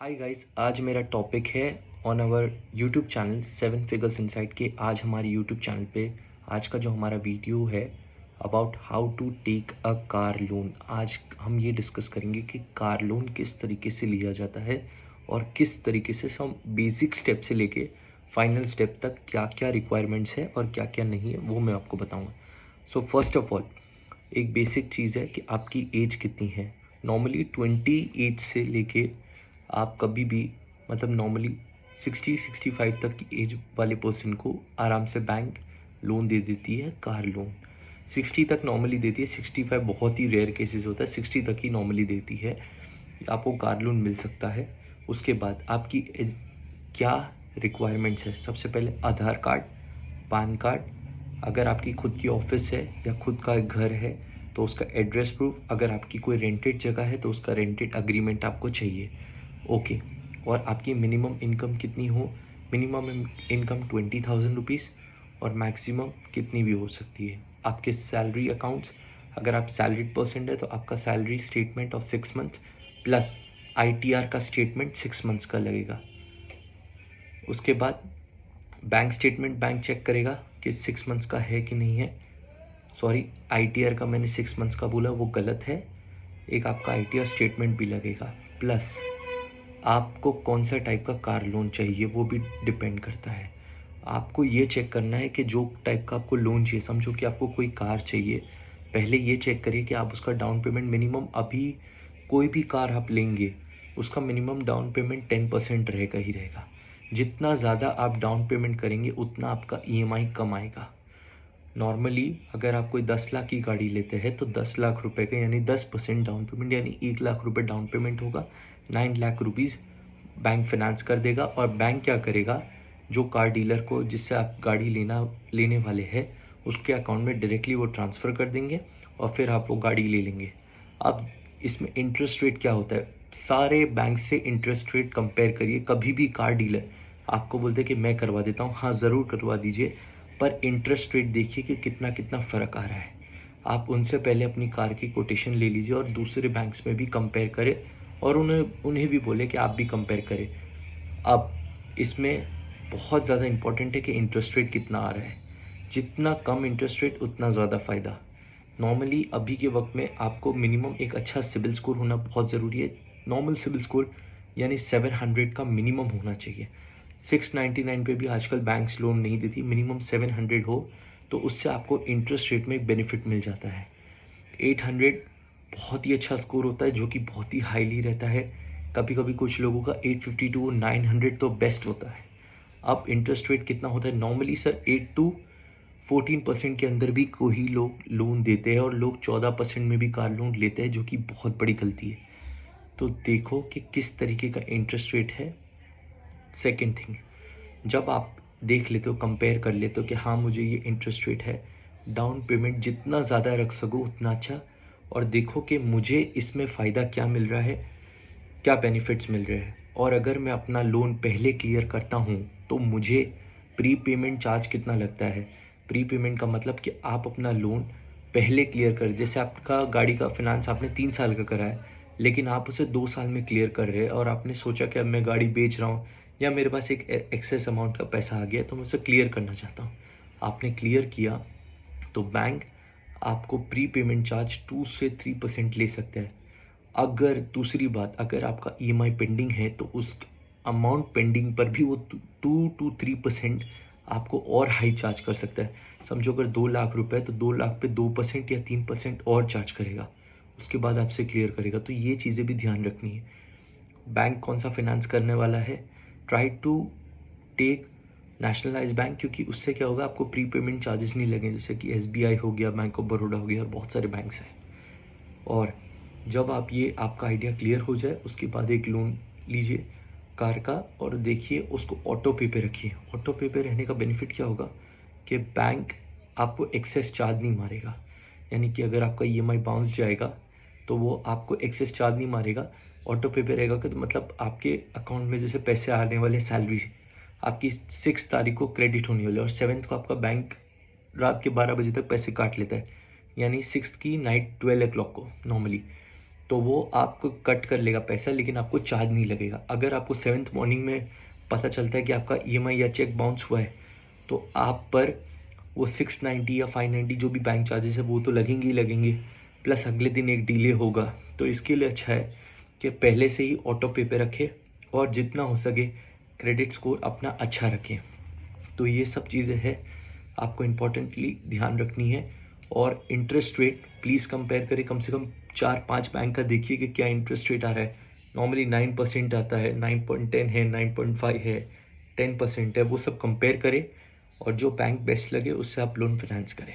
Hi guys, आज मेरा topic है on our YouTube channel seven figures insight के। आज हमारे यूट्यूब चैनल पे आज का जो हमारा वीडियो है about how to take a car loan. आज हम ये डिस्कस करेंगे कि कार लोन किस तरीके से लिया जाता है और किस तरीके से हम बेसिक स्टेप से लेके फाइनल स्टेप तक क्या क्या रिक्वायरमेंट्स है और क्या क्या नहीं है वो मैं आपको बताऊँगा। सो फर्स्ट ऑफ ऑल एक बेसिक चीज़ है कि आपकी एज कितनी है। नॉर्मली 20 एज से लेके आप कभी भी नॉर्मली 60-65 तक की एज वाले पर्सन को आराम से बैंक लोन दे देती है, कार लोन 60 तक नॉर्मली देती है। 65 बहुत ही रेयर केसेस होता है, 60 तक ही नॉर्मली देती है, आपको कार लोन मिल सकता है। उसके बाद आपकी क्या रिक्वायरमेंट्स है, सबसे पहले आधार कार्ड, पैन कार्ड, अगर आपकी खुद की ऑफिस है या खुद का घर है तो उसका एड्रेस प्रूफ, अगर आपकी कोई रेंटेड जगह है तो उसका रेंटेड अग्रीमेंट आपको चाहिए। ओके, और आपकी मिनिमम इनकम कितनी हो। मिनिमम इनकम 20,000 रुपीज़ और मैक्सिमम कितनी भी हो सकती है। आपके सैलरी अकाउंट्स, अगर आप सैलरीड पर्सन है तो आपका salary statement of 6 months plus ITR का स्टेटमेंट 6 मंथ्स का लगेगा। उसके बाद बैंक स्टेटमेंट बैंक चेक करेगा कि 6 मंथ्स का है कि नहीं है। सॉरी, आईटीआर का मैंने 6 मंथ्स का बोला, वो गलत है। एक आपका आईटीआर स्टेटमेंट भी लगेगा, प्लस आपको कौन सा टाइप का कार लोन चाहिए वो भी डिपेंड करता है। आपको ये चेक करना है कि जो टाइप का आपको लोन चाहिए, समझो कि आपको कोई कार चाहिए, पहले ये चेक करिए कि आप उसका डाउन पेमेंट मिनिमम, अभी कोई भी कार आप लेंगे उसका मिनिमम डाउन पेमेंट 10% रहेगा ही रहेगा। जितना ज़्यादा आप डाउन पेमेंट करेंगे उतना आपका ईएमआई कम आएगा। नॉर्मली अगर आप कोई 10 लाख की गाड़ी लेते हैं तो 10 लाख रुपए का यानी 10% डाउन पेमेंट यानी 1 लाख रुपए डाउन पेमेंट होगा। 9 लाख रुपीज़ बैंक फिनांस कर देगा। और बैंक क्या करेगा, जो कार डीलर को जिससे आप गाड़ी लेने वाले हैं उसके अकाउंट में डायरेक्टली वो ट्रांसफ़र कर देंगे और फिर आप वो गाड़ी ले लेंगे। अब इसमें इंटरेस्ट रेट क्या होता है, सारे बैंक से इंटरेस्ट रेट कंपेयर करिए। कभी भी कार डीलर आपको बोलते कि मैं करवा देता हूँ, हाँ ज़रूर करवा दीजिए, पर इंटरेस्ट रेट देखिए कि कितना कितना फ़र्क आ रहा है। आप उनसे पहले अपनी कार की कोटेशन ले लीजिए और दूसरे बैंक्स में भी कंपेयर करें और उन्हें भी बोले कि आप भी कंपेयर करें। अब इसमें बहुत ज़्यादा इम्पोर्टेंट है कि इंटरेस्ट रेट कितना आ रहा है। जितना कम इंटरेस्ट रेट उतना ज़्यादा फ़ायदा। नॉर्मली अभी के वक्त में आपको मिनिमम एक अच्छा सिबिल स्कोर होना बहुत ज़रूरी है। नॉर्मल सिबिल स्कोर यानी 700 का मिनिमम होना चाहिए। 699 पे भी आजकल बैंक्स लोन नहीं देती, मिनिमम 700 हो तो उससे आपको इंटरेस्ट रेट में एक बेनिफिट मिल जाता है। 800 बहुत ही अच्छा स्कोर होता है जो कि बहुत ही हाईली रहता है। कभी कभी कुछ लोगों का 850 टू 900 तो बेस्ट होता है। अब इंटरेस्ट रेट कितना होता है, नॉर्मली सर 8 टू 14% के अंदर भी कोई लोग लोन देते हैं और लोग 14% में भी कार लोन लेते हैं, जो कि बहुत बड़ी गलती है। तो देखो कि किस तरीके का इंटरेस्ट रेट है। सेकेंड थिंग, जब आप देख लेते हो, कंपेयर कर लेते हो कि हाँ मुझे ये इंटरेस्ट रेट है, डाउन पेमेंट जितना ज़्यादा रख सको उतना अच्छा, और देखो कि मुझे इसमें फ़ायदा क्या मिल रहा है, क्या बेनिफिट्स मिल रहे हैं। और अगर मैं अपना लोन पहले क्लियर करता हूँ तो मुझे प्री पेमेंट चार्ज कितना लगता है। प्री पेमेंट का मतलब कि आप अपना लोन पहले क्लियर कर, जैसे आपका गाड़ी का फिनांस आपने 3 साल का करा है लेकिन आप उसे 2 साल में क्लियर कर रहे हैं और आपने सोचा कि अब मैं गाड़ी बेच रहा हूँ या मेरे पास एक एक्सेस अमाउंट का पैसा आ गया तो मैं उसे क्लियर करना चाहता हूँ। आपने क्लियर किया तो बैंक आपको प्री पेमेंट चार्ज 2 से 3% ले सकता है। अगर दूसरी बात, अगर आपका ईएमआई पेंडिंग है तो उस अमाउंट पेंडिंग पर भी वो 2 to 3% आपको और हाई चार्ज कर सकता है। समझो अगर 2 लाख रुपए तो 2 लाख पे 2% या 3% और चार्ज करेगा, उसके बाद आपसे क्लियर करेगा। तो ये चीज़ें भी ध्यान रखनी है। बैंक कौन सा फिनांस करने वाला है, try to take nationalize bank, क्योंकि उससे क्या होगा, आपको प्री पेमेंट चार्जेस नहीं लगेंगे, जैसे कि एसबीआई हो गया, बैंक ऑफ बड़ौदा हो गया और बहुत सारे बैंक्स हैं। और जब आप ये आपका आइडिया क्लियर हो जाए उसके बाद एक लोन लीजिए कार का और देखिए उसको ऑटो पे पे रखिए। ऑटो पे पे रहने का बेनिफिट क्या होगा कि बैंक आपको एक्सेस चार्ज नहीं मारेगा, यानी कि अगर आपका ईएमआई बाउंस जाएगा तो वो आपको एक्सेस चार्ज नहीं मारेगा। ऑटो पे पे रहेगा कि तो मतलब आपके अकाउंट में जैसे पैसे आने वाले, सैलरी आपकी 6 तारीख को क्रेडिट होने वाली है और 7th को आपका बैंक रात के 12 बजे तक पैसे काट लेता है, यानी 6 की नाइट 12 o'clock को नॉर्मली। तो वो आपको कट कर लेगा पैसा, लेकिन आपको चार्ज नहीं लगेगा। अगर आपको 7th मॉर्निंग में पता चलता है कि आपका ईएमआई या चेक बाउंस हुआ है, तो आप पर वो 690 या 590 जो भी बैंक चार्जेस है वो तो लगेंगे ही लगेंगे, प्लस अगले दिन एक डिले होगा। तो इसके लिए अच्छा है कि पहले से ही ऑटो पे पे रखें और जितना हो सके क्रेडिट स्कोर अपना अच्छा रखें। तो ये सब चीज़ें हैं आपको इम्पोर्टेंटली ध्यान रखनी है। और इंटरेस्ट रेट प्लीज़ कंपेयर करें, कम से कम 4-5 बैंक का देखिए कि क्या इंटरेस्ट रेट आ रहा है। नॉर्मली 9% आता है, 9.10 है, 9.5 है, 10% है, वो सब कंपेयर करें और जो बैंक बेस्ट लगे उससे आप लोन फाइनेंस करें।